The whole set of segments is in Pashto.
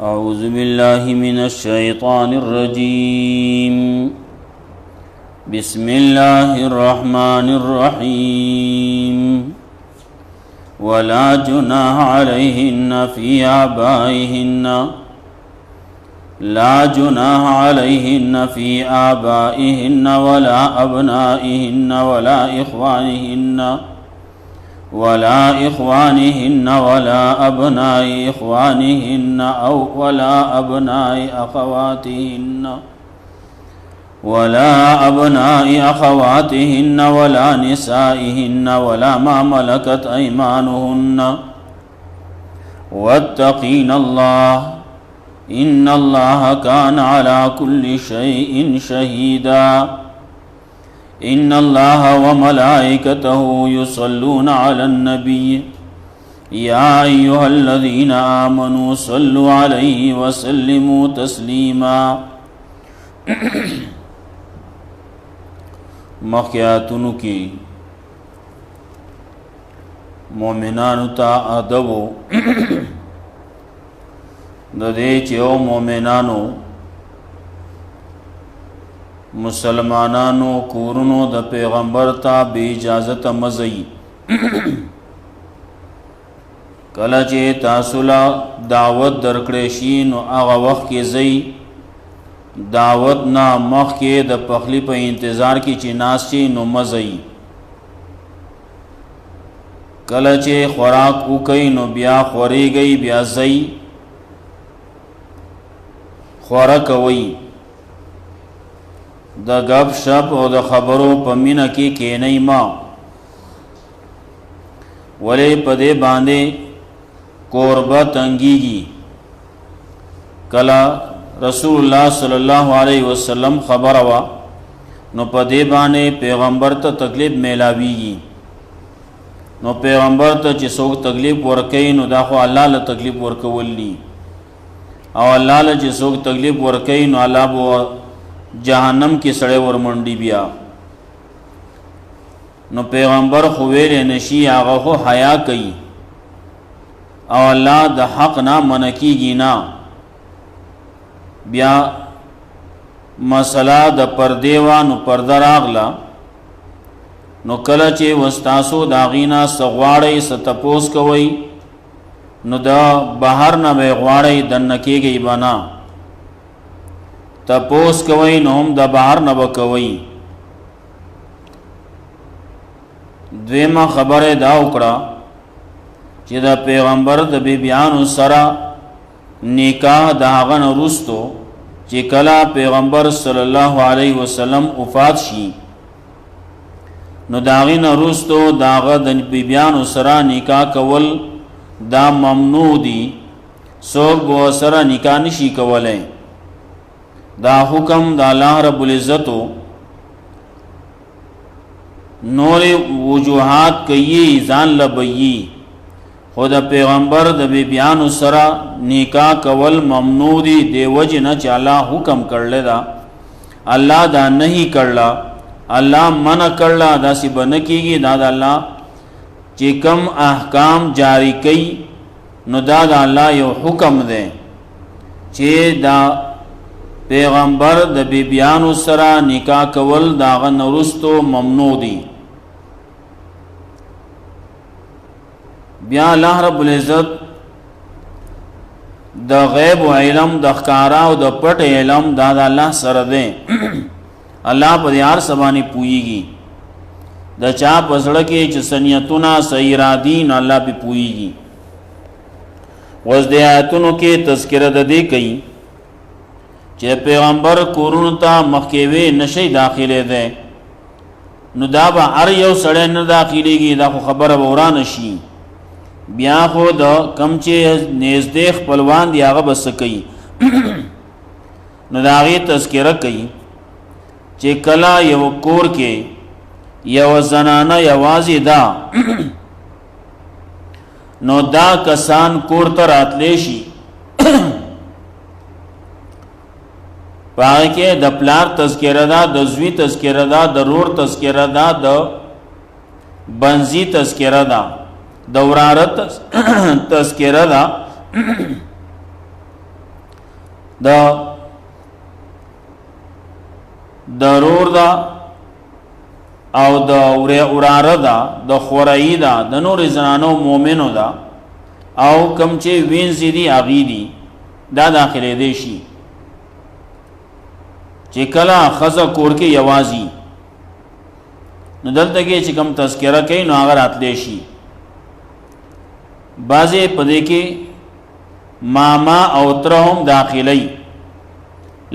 أعوذ بالله من الشيطان الرجيم بسم الله الرحمن الرحيم ولا جناح عليهن في آبائهن لا جناح عليهن في آبائهن ولا أبنائهن ولا إخوانهن ولا أبناء إخوانهن أو ولا أبناء أخواتهن ولا نسائهن ولا ما ملكت أيمانهن واتقين الله إن الله كان على كل شيء شهيدا إن الله وملائكته يصلون على النبي يا أيها الذين آمنوا صلوا عليه وسلموا تسليما مخیاتونو کی مومنانو تا ادبو د دې چې او مومنانو مسلمانانو کورونو د پیغمبر ته بی اجازت مزي کله چې تاسو لا دعوت درکړې شي نو هغه وخت کې زئی دعوت نه مخکې د پخلی په انتظار کې چې ناس شي نو مزي کله چې خوراک وکړي نو بیا خوريږي بیا زئی خوراک کوي د غب شپ او د خبرو په مینه کې کېنئ ما ولې په دې باندې قربت انګيږي کلا رسول الله صلی الله علیه وسلم خبر وا نو په دې باندې پیغمبر ته تکلیف میلاویږي نو پیغمبر ته چې څوک تکلیف ورکړي نو دا خو الله له تکلیف ورکولني او الله له چې څوک تکلیف ورکړي نو الله بو جهنم کې سړی ورمنډي بیا نو پیغمبر خو ویل نشي هغه خو حیا کوي او الله د حق نه منکیږي نه بیا مسله د پردې وانو پرده راغله نو کله چې وستاسو داغینا سغواړی ستپوس کوي نو دا بهر نه غواړی دنه کېږي بنا تپوس کوي نو هم د بهر نه وکوي دویمه خبره دا وکړه چې د پیغمبر د بیبیانو سره نکاح د هغه نه وروستو چې کله پیغمبر صلی الله علیه وسلم وفات شي نو د هغې نه وروستو د هغه د بیبیانو سره نکاح کول دا ممنوع دي څوک به ورسره نکاح نشي کولی دا حکم د الله رب العزتو نور وجوهات کوي ځان لبئی خود پیغمبر د بیبیانو سره نکاح کول ممنوع دي دی وجه نه چې الله حکم کړل دا الله دا نه کړلا الله منع کړلا دا سی بن کیږي دا د الله چې کم احکام جاری کړي نو دا د الله یو حکم دی چې دا پیغمبر د بیبیانو سره نکاح کول داغه نورستو ممنوع دي بیا الله رب العزت د غیب او علم د ښکارا او د پټ علم دا د الله سره دی الله په یار سبانی پويږي د چا پسړه کې چې سنیتونه سیرادین الله به پويږي وز د آیاتونو کې تذکرہ د دې کوي چې پیغمبر کورونو ته مخکېوي نشي داخله ده نو دا به هر یو سړی نه داخليږي دا خو خبره ورانه شي بیا خو د کم چې نږدې خپلوان دی هغه بس کوي نو دا غي تذکرہ کوي چې کلا یو کور کې یو زنانه یوازې دا نو دا کسان کور ته راتلی شي پای کې د پلار تذکرہ دا د زوی تذکرہ دا د رور تذکرہ دا د بنزی تذکرہ دا د ورارت تذکرہ دا د رور دا او د وراره دا د خورئی دا د نور زنانو مومنو دا او کم چې وینځي دي اغي دي دا داخله دي شي چې کله خزه کور کې یوازي نو دلته کې چې کم تذکرہ کوي نو هغه راتلی شي بعضې په دې کې ماما او تره هم داخلی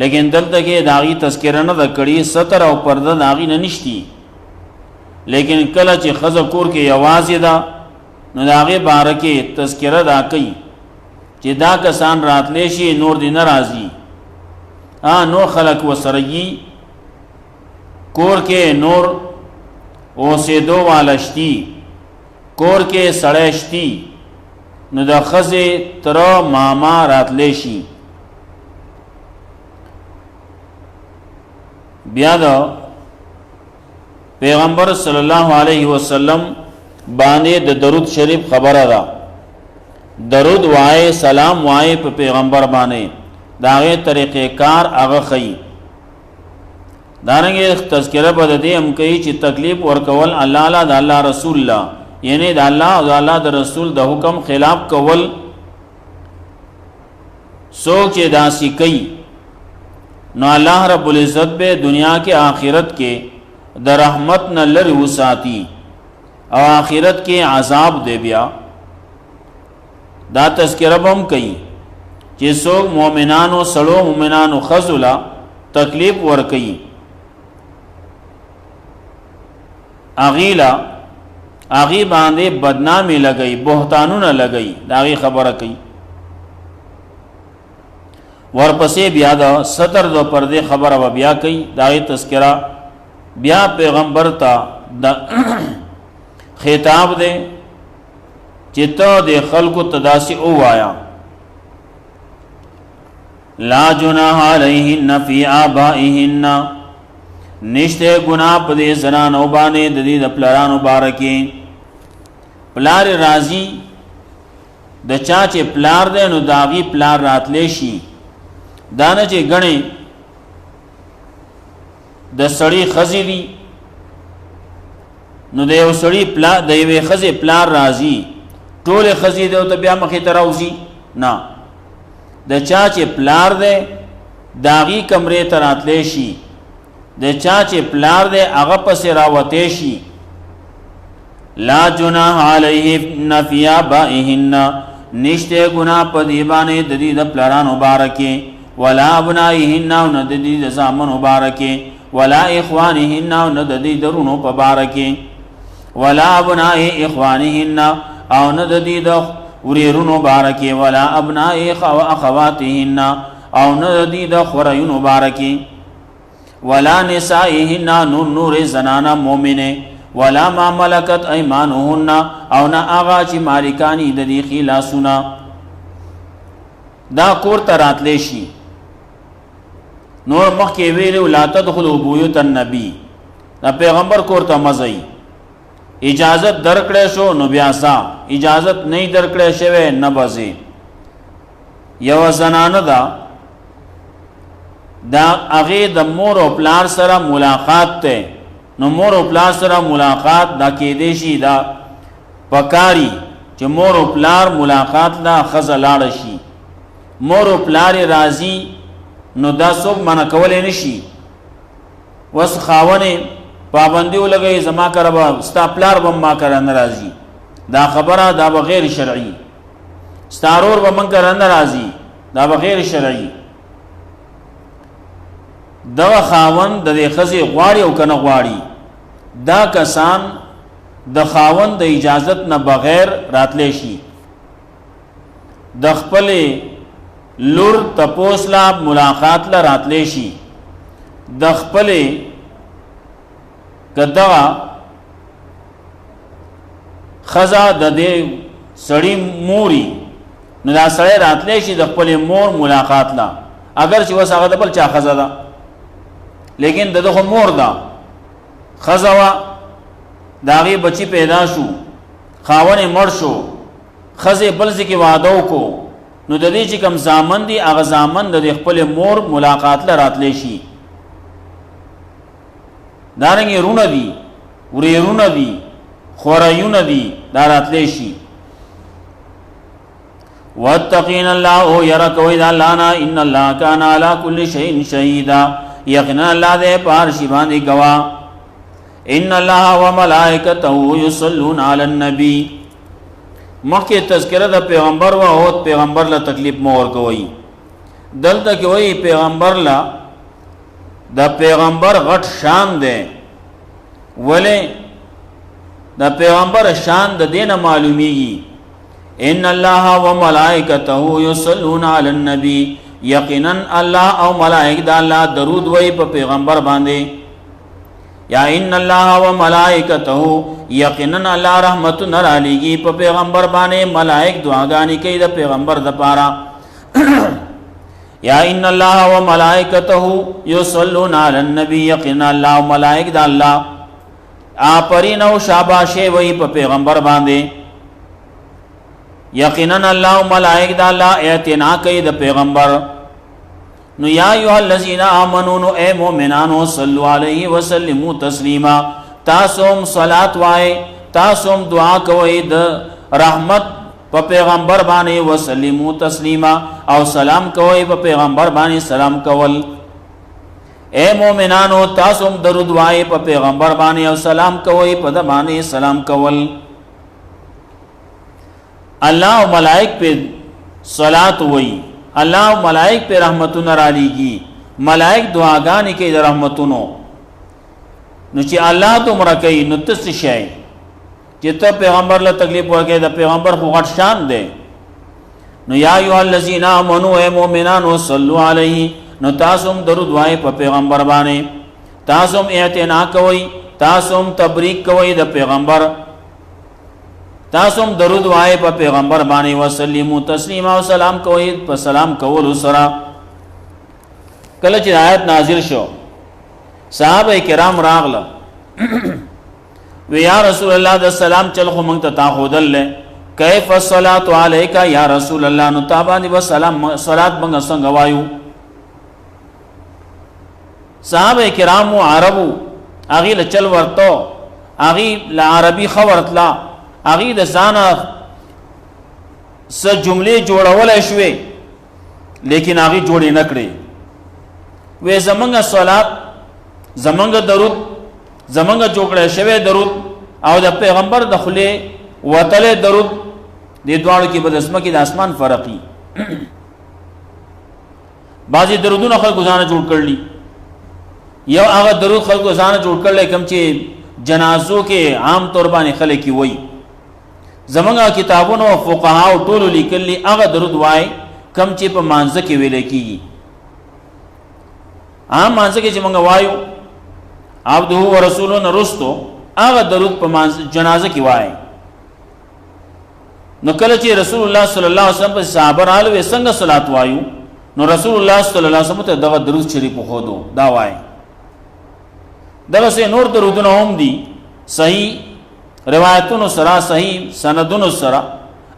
لیکن دلته کې د هغې تذکره نه ده کړې ستر او پرده د هغې نه نشتي لیکن کله چې ښځه کور کې یوازې ده نو د هغې باره کې تذکره دا کوي چې دا کسان راتلی شي نور دې نه راځي نور خلق ورسره یي کور کې نور اوسېدو والا شتي کور کې سړی شتي نو د ښځې تره ماما راتلی شي بیا د پیغمبر صلی الله علیه وسلم باندې د درود شریف خبره ده درود وای سلام وای په پیغمبر باندې داغه طریقې کار هغه خي دارنګه تذکرہ بده دې هم کوي چې تکلیف ورکول الله د الله رسول الله یعنی د الله او د الله د رسول د حکم خلاف کول سوچ داسي کوي نو الله رب العزت به دنیا کې آخرت کې د رحمت نه لری وساتي او آخرت کې عذاب دی بیا دا تذکرہ هم کوي چې څوک مؤمنانو سړو مؤمنانو خذلا تکلیف ور کوي اغیلا اغي باندې بدنامي لګي بهتانونه لګي داغي خبره کوي ورپسې بیا د ستر دو پردې خبره بیا کوي داغي تذکرہ بیا پیغمبر ته د خطاب دے چې ته د خلکو تداسي او وایا لا جناح علیهن فی آبائهن نشته گناہ په دې زنانو باندې د دې د پلارانو بارکې پلار راضی د چا چې پلار دی نو داغي پلار راتلی شي دانه چې غني د سړی خزي دي نو د یو سړی پلار د یوې خزي پلار راضی ټول خزي دی او ته بیا مخې ته راوځي نه د چا چې پلار دی داغي کمرې ته راتلی شي د چا چې پلار دی هغه پسې راوتی شي لا جناح علیهن فی آبائهن نشته گناہ په دې باندې د دې د پلارانو بارکې ولا ابنائهن او نه د دې د زامنو بارکې ولا اخوانهن او نه د دې درونو په بارکې ولا ابناء اخوانهن او نه د دې د وريرونو بارکې ولا ابناء اخواتهن او نه د دې د خوريونو بارکې ولا نسائهن نور زنانا مومنه ولا ما ملکت ایمانهن او نه آغا چې مالکانی د دې خلاصونه دا کور ته راتلی شي نور مخکې ویلو لا تدخلوا بیوت النبی دا پیغمبر کور ته مزي اجازت درکړې شو نو بیا اجازت نه درکړې شوه نه بزي یو زنانه دا هغه د مور او پلار سره ملاقات ته نو مور او پلار سره ملاقات دا کې دي شي دا پکاري چې مور او پلار ملاقات لا خزلاړ شي مور او پلار راضي نو دا څوک منع کولای نشي وس خاونه پابندي ولګي زما کربا ستا پلار بم ما کر ناراضي دا خبره دا بغیر شرعي ستارور بم کر ناراضي دا بغیر شرعي دا خاون د دې خزي غواړي او کنه غواړي دا کسان د خاون د اجازت نه بغیر راتلی شي د خپل لور تپوس لا ملاقات لا راتلی شي د خپل کدا خزا د دې سړی موري نو دا سړی راتلی شي د خپل مور ملاقات لا اگر چې وسغه د بل چا خزا ده لیکن دغه مور دا خزوا داغي بچی پیدا شو خاون مړ شو خزه بل ځکه وعده کو نو د دې چې کوم زامن دي هغه زامن د خپل مور ملاقات له راتلی شي، دارنګې رونه دي، وریرونه دي، خوریونه دي، دا راتلی شي. واتقین الله او یرا کوي دا الله نه، ان الله کان علی کل شیء شهیدا، یقینا الله دې پار شی باندې گواه. ان الله وملائکته یصلون علی النبی، مخکې تذکرہ د پیغمبر و او پیغمبر له تکلیف مور کوي، دلته کې وایي پیغمبر لا د پیغمبر غټ شان دی. ولې د پیغمبر شان د دینه معلومیږي، ان الله وملائکته یصلون علی النبی، یقینا الله او ملائک د الله درود وایي په پیغمبر باندې. یا ان الله وملائکته، یقینا الله رحمت نرالیږي په پیغمبر باندې، ملائک دعاګانې کوي د پیغمبر د پاره. یا ان الله وملائکته یصلون علی النبی، یقینا الله او ملائک د الله آفرین او شاباشه وایي په پیغمبر باندې. یقینا الله او ملائک د الله اعتنا کوي د پیغمبر. نو یا ایها الذین آمنوا، نو اے مومنانو، صلوا علیه وسلموا تسلیما، تاسوم صلات وای، تاسوم دعا کوي د رحمت په پیغمبر باندې، وسلموا تسلیما، او سلام کوي په پیغمبر باندې سلام کول. اے مومنانو تاسوم درود وای په پیغمبر باندې او سلام کوي په د باندې سلام کول. الله او ملائک په صلات وای، الله او ملائک په رحمتونو را لیږي، ملائک دعاګانې کوي د رحمتونو. نو چې الله دومره کوي نو ته څه شی چې ته پیغمبر له تکلیف ورکړې؟ د پیغمبر خو غټ شان دی. نو یا ایها الذین آمنوا، اے مومنانو، صلوا علیه، نو تاسو هم درود وایئ په پیغمبر باندې، تاسو هم اعتنا کوئ، تاسو هم تبریک کوئ د پیغمبر، تاسو هم درود وایئ په پیغمبر باندې، وسلموا تسلیما، او سلام کوئ په سلام کولو سره. کله چې آیت نازل شو صحابه کرام راغله وی یا رسول الله د سلام چل خو مونږ ته تاخودل کیف الصلاۃ علیک یا رسول الله، نو تابانی و سلام صلات بنګ څنګه وایو؟ صحابه کرامو عربو اغي له چل ورته، اغي له عربي خبرتلا، اغي د ځانه س جملې جوړول شوې لیکن اغي جوړې نه کړې. وې زمنګ صلات، زمنګ درود، زمنګ جوړه شوی درود او د پیغمبر د خله وتل درود، د دوړو کې په اسمه کې د اسمان فرقي. بعضی درودونه خلکو ځانه جوړ کړلی، یو هغه درود خلکو ځانه جوړ کړل کوم چې جنازو کې عام طور باندې خلک کی وای. زمنګ کتابونو فقها او ټول لیکلي هغه درود وای کوم چې په مانزه کې ویل کیږي. عام مانزه کې چې موږ وایو عبده ورسوله رستو، هغه درود په جنازه کې وای. نو کله چې رسول الله صلی الله علیه وسلم په صحابه رااله څنګه صلات وایو، نو رسول الله صلی الله علیه وسلم ته دغه درود شریف خو دو دا وای. دغه سه نور درودونه هم دي صحیح روایتونو سره، صحیح سندونو سره،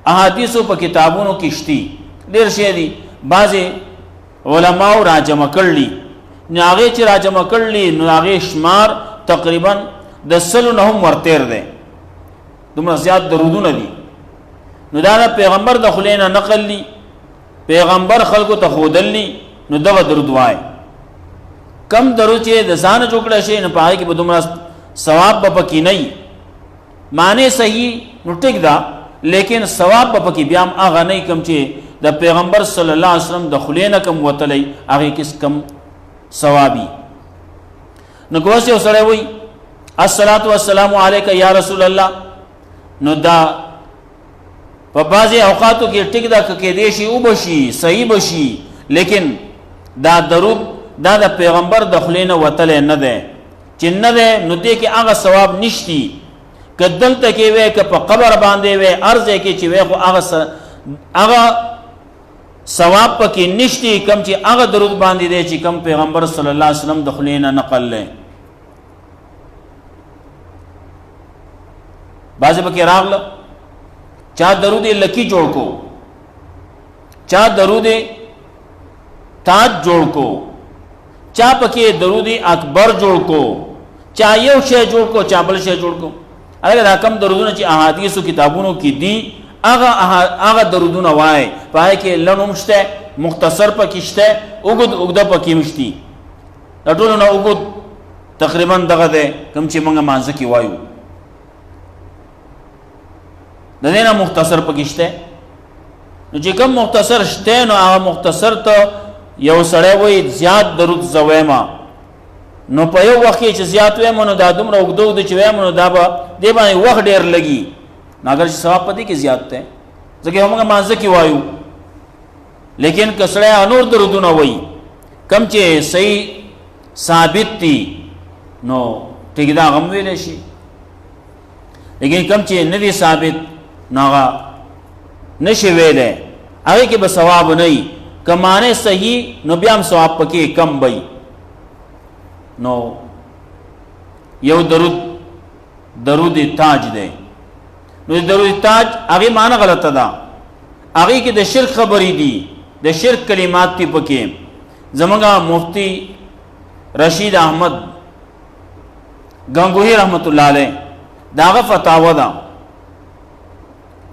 احادیثو په کتابونو کې شتي ډیر شي دي. بعضی علماو راجمع کړلی، نو هغه چې راجمع کړلی نو هغه شمار تقریبا د سلو نه هم ورتیر دی، دومره زیات درودونه دي. نو دا پیغمبر د خلینا نقل لی، پیغمبر خلکو ته خودلی، نو دغه درود وای. کم درود چې د ځان جوړه شي نه پای کې به دومره ثواب به پکې نه، معنی صحیح نو ټیک دا، لیکن ثواب به پکې بیا هغه نه کم چې د پیغمبر صلی الله علیه وسلم د خلینا کم وتلی هغه کس کم ثوابي. نو کوسه سره وای الصلاۃ والسلام علیک یا رسول الله، نو دا په بعضی اوقاتو کې ټیک دا کې دی شي او بشي صحیح بشي، لیکن دا درود دا د پیغمبر د خلینو وتل نه ده چې نه ده، نو دې کې هغه ثواب نشتی. کدل ته کې وې ک په قبر باندې وې ارزه کې چې وې خو هغه ثواب پکې نشتی کم چې هغه درود باندې دی چې کم پیغمبر صلی الله علیه وسلم د خلینو نقل لې. بعضی پکې راغله چا درود لکی جوړ کو، چا درود تاج جوړ کو، چا پکې درود اکبر جوړ کو، چا یو شی جوړ کو، چا بل شی جوړ کو. هغه دا کم درودونه چې احادیثو کتابونو کې دي هغه درودونه وای، پای کې لنوم شته، مختصر پکې شته، اوږده پکې مشتي. دا ټول نه اوږد تقریبا دغه ده کوم چې موږ مانځه کې وایو، د دې نه مختصر پکې شته. نو چې کوم مختصر شته نو هغه مختصر ته یو سړی وایي زیات درود زویما، نو په یو وخت کې چې زیات وایم نو دا دومره اوږده چې وایم نو دا به دې باندې وخت ډېر لګي، نو اگر چې ثواب پدې کې زیات دی ځکه موږ مانځه کې وایو. لیکن که سړی نور درودونه وایي کم چې صحیح ثابت دي نو ټیک دا غم ویلی شي، لیکن کم چې نه دي ثابت نو هغه نشي ویلی، هغې کې به ثواب نه وي. که معنی صحیح نو بیا هم ثواب پکې کم وي. نو یو درود تاج دی، نو درود تاج هغې معنی غلطه ده، هغې کې د شرک خبرې دي، د شرک کلمات دي پکې. زمونږ مفتی رشید احمد گنگوہی رحمت اللہ علیہ داغه فتاوا ده،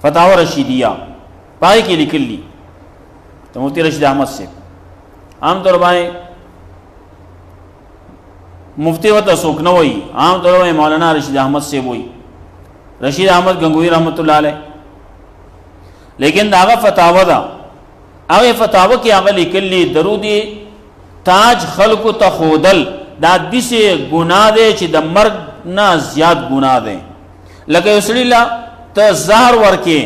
فتاوا رشیدیہ پای کې لیکلی ته مفتی رشید احمد سے عام طور باندې مفتی وته څوک نه وایي، عام طور باندې مولانا رشید احمد سے وایي، رشید احمد گنگوہی رحمت اللہ علیہ. لیکن داغه فتاوا ده، هغه فتاوا کې هغه لیکلی درود تاج خلق ته خودل دا دسه ګناه دی چې د مرګ نه زیات ګناه دی. لکه یو سړي له ته زهر ورکې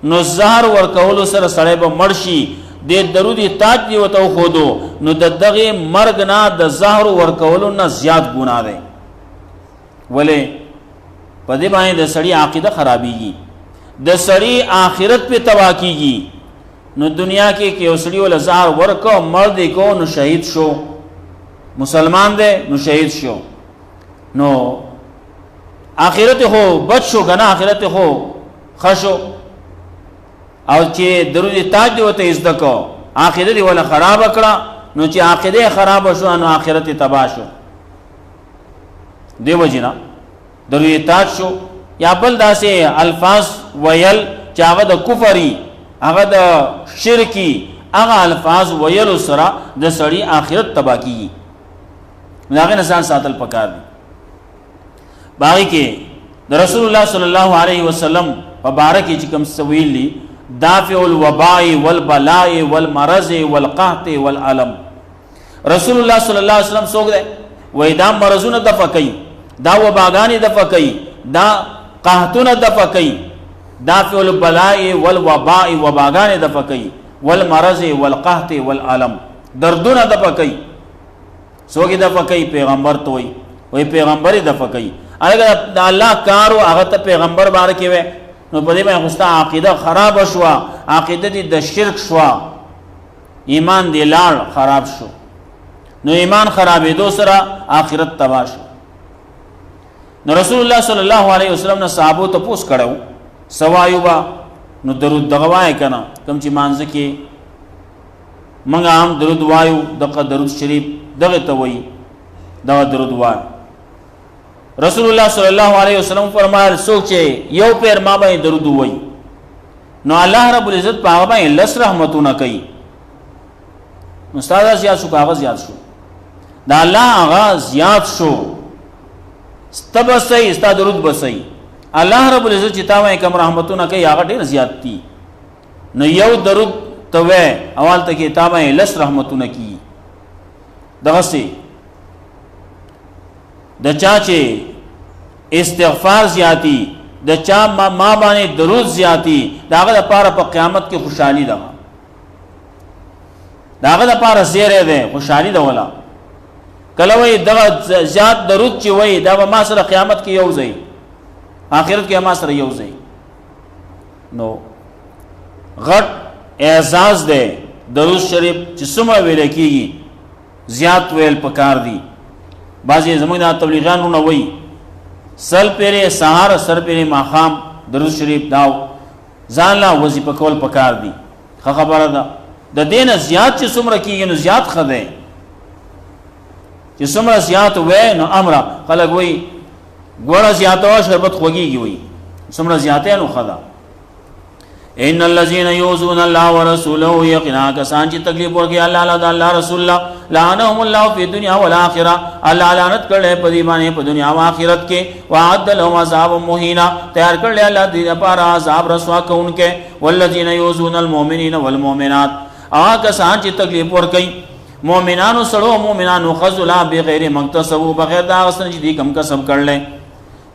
نو زهر ورکولو سره سړی به مړ شي، د درود تاج دی ورته وښودو نو د دغې مرګ نه د زهر ورکولو نه زیات ګناه دی. ولې په دې باندې د سړي عقیده خرابېږي، د سړي آخرت پې تباه کېږي. نو دنیا کې یو سړي وله زهر ورکو مړ دی کو نو شهید شو، مسلمان دی نو شهید شو، نو آخرت خو بچ شو کنه، آخرت خو خشو. او چې درود تاج دی ورته زده کو عقیده دی ولا خراب کړه نو چې عقیده خراب شو نو آخرت تباه شو. دیو جنا درود تاج شو یا بل داسې الفاظ ویل چې هغه د کفري هغه د شرکی هغه الفاظ ویلو سره د سړي آخرت تباه کیږي. هغه نه ځان ساتل پکار دي. باقي کې د رسول الله صلی الله علیه وسلم په باره کې چې کوم سویل دي دافع الوباء والبلاء والمرض والقحط والعلم. رسول الله صلی الله علیه وسلم څوک دی؟ وای دا مرضونه دفع کوي، دا وباګانې دفع کوي، دا قحطونه دفع کوي، دافع البلاء والوباء وباګانې دفع کوي، والمرض والقحط والعلم دردونه دفع کوي. څوک دفع کوي؟ پیغمبر ته وای پیغمبر دفع کوي. اگر د الله کارو هغه ته پیغمبر باره کې وای نو په دې باندې خوستا عقیده خراب شو، عقیده دې د شرک شو، ایمان دې لاړ خراب شو. نو ایمان خرابېدو سره آخرت تباه شو. نو رسول الله صلی الله علیه وسلم نه صحابو ته پوښ کړو سوایوبا نو درود دغه وای کنه کوم چې مانځ کې منګه هم درود وایو دغه درود شریف دغه ته وای دغه درود وای. رسول الله صلی الله علیه وسلم فرمایل څوک چې یو پیر ما باندې درود وای نو الله رب العزت په هغه باندې لس رحمتونه کوي. مستعد زیات شو کاغذ زیات شو دا الله هغه زیات شو ستب صحیح استا درود بسئی. الله رب العزت چې تا باندې کوم رحمتونه کوي هغه ډیر زیات دي. نو یو درود ته وای اول ته کې تا باندې لس رحمتونه کوي. دغه سي د چا چې استغفار زیاتی د چا ما باندې درود زیاتی داغه لپاره په قیامت کې خوشحالي ده، داغه لپاره زیره ده خوشحالي ده. ولا کله وای دغه زیات درود چې وای دا به ما سره قیامت کې یو ځای، آخرت کې ما سره یو ځای. نو غټ اعزاز ده درود شریف چې څومره ویل کېږي زیات ویل پکار دي. بعضی زموږ د تبلیغیانو وای سل پیره سهار سر پیره ماخام درود شریف داو ځان لا وظیفه کول پکار دي. خبره ده د دین زیات چې څومره کیږي نو زیات ښه دی، چې څومره زیات وای نو امره خلک وای ګوړه زیاته شربت خوږیږي وای څومره زیاته نو ښه ده. ان الذين يؤذون الله ورسوله يقنا کسان چې تکلیف ورکړي الله د الله رسول الله لعنهم الله فی الدنيا والآخرة الله لعنت کړي په دې باندې په دنیا او آخرت کې، وعد لهم عذاب مهینا تیار کړي الله دې لپاره عذاب رسوا کوونکې. والذین یؤذون المؤمنین والمؤمنات هغه کسان چې تکلیف ورکړي مؤمنانو سره مؤمنانو خذلا بغیر مکتسبو بغیر دا غسن چې دې کم کسب کړل،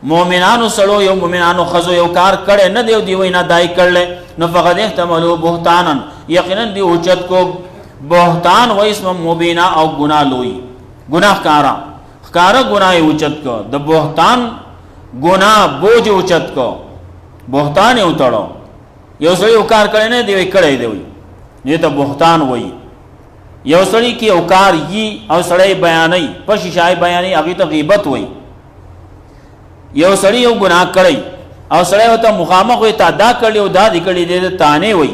مؤمنانو سره یو مؤمنانو خذو یو کار کړي نه دی وینا دای کړل نو فقد احتملوا بهتانا یقینا دی اوچت کو بهتان و اسم مبینا او گناہ لوی گناہ کارا گناہ اوچت کو د بهتان گناہ بوج اوچت کو بهتان اوتړو یو سړی یو کار کړي نه دی کړي دی نه ته بهتان وای یو سړی کی او کار یي او سړی بیانای په شیشای بیانای هغه ته غیبت وای. یو سړی یو گناہ کړي او سړی وته مخامخ وي تا دا کړي او دا دې کړي دې تانه وي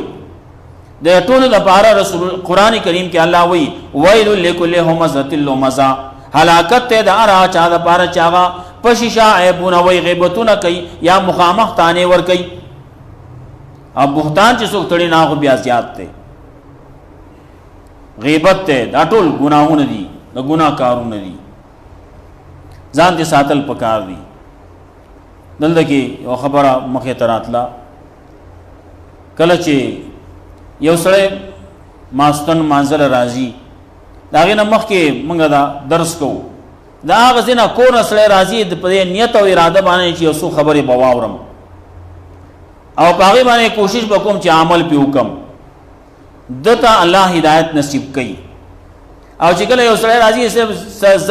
د ټولو لپاره رسول قرآن کریم کې الله وی ویل لکل همزه لمزه هلاکت ته د ارا چا د پاره چاغه پشیشا عیبونه وی غیبتونه کوي یا مخامخ تانه ور کوي. اب بهتان چې څوک تړي نه بیا زیات ته غیبت ته دا ټول ګناهونه دي د ګناه کارونه دي ځان دې ساتل پکار دي. دلته کې یو خبره مخې تراتلا کله چې یو سړی ماستن مانزل راځي دا غي نه مخکې موږ دا درس کوو دا غزنه کو نه سړی راځي د په نیت او اراده باندې چې اوسو خبره بواورم او پاغي باندې کوشش وکوم چې عمل په حکم دته الله هدایت نصیب کړي. او چې کله یو سړی راځي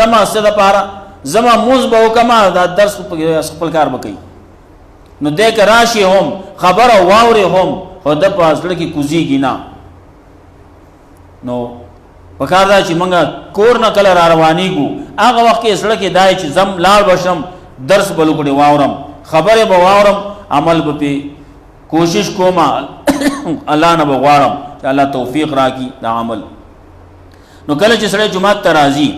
زما سره پاره زما موز به وکما دا درس په خپل کار وکړي نو دې کراشي هم خبره واوري هم او د پاسړه کې کوزيږي نه نو پکار دا چې منګه کور نه کله را روانيګو هغه وخت کې سړه کې دای چې زم لال بشم درس بلو کړي واورم خبره به واورم عمل به کوشش کوم الله نه بغواړم چې الله توفیق راکړي دا عمل. نو کله چې سړی جمعه ترازی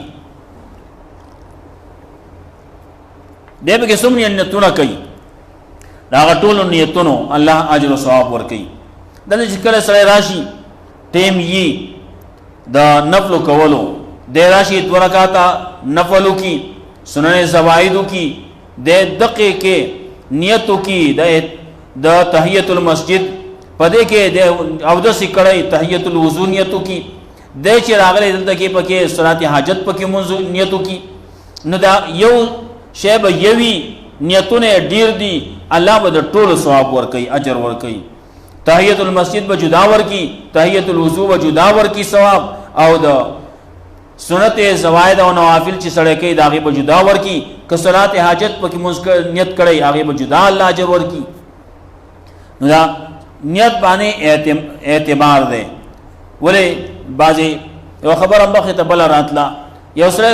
دې به څومره نیتونه کوي دا ټول نیتونو الله اجر او ثواب ورکړي. دغه چې کله سره راشي ټیم یي د نفل کولو د راشي تورکاتا نفلو کی سنن زوائدو کی د دقیقه کې نیتو کی د تحیت المسجد پدې کې د اودس کړي تحیت الوضو نیتو کی د چې راغلي دلته کې پکې صلات حاجت پکې منځو نیتو کی نو دا یو شی به یوي نیتونه ډیر دي الله به د ټولو ثواب ورکړي اجر ورکړي. تحیت المسجد به جدا ورکړي تحیت الوضو به جدا ورکړي ثواب او د سنت زوائد او نوافل چې سړی کوي دا غي به جدا ورکړي که صلات حاجت پکې منځ نیت کړي هغه به جدا الله اجر ورکړي. نو دا نیت باندې اعتبار ده ولې بعضی یو خبر مخه ته بل راتلا یو سره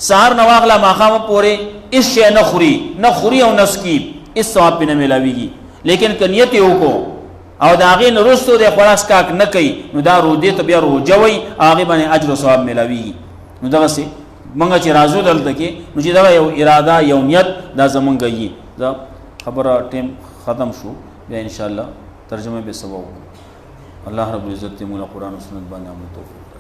سهار نواغلا ماخام پورې اس شی نه خوري او نسکی اس ثواب په نه ملاويږي لیکن کنیت یو کو او داغه نرستو د خلاص کاک نه کوي نو دا رو دې ته بیا روجوي هغه باندې اجر او ثواب ملاويږي. نو دا سي مونږ چې راځو دلته کې نو چې دا یو اراده یو نیت دا زمونږ یي. دا خبره ټیم ختم شو بیا ان شاء الله ترجمه به سبا الله رب العزت مولا قرآن و سنت باندې عمل توفیق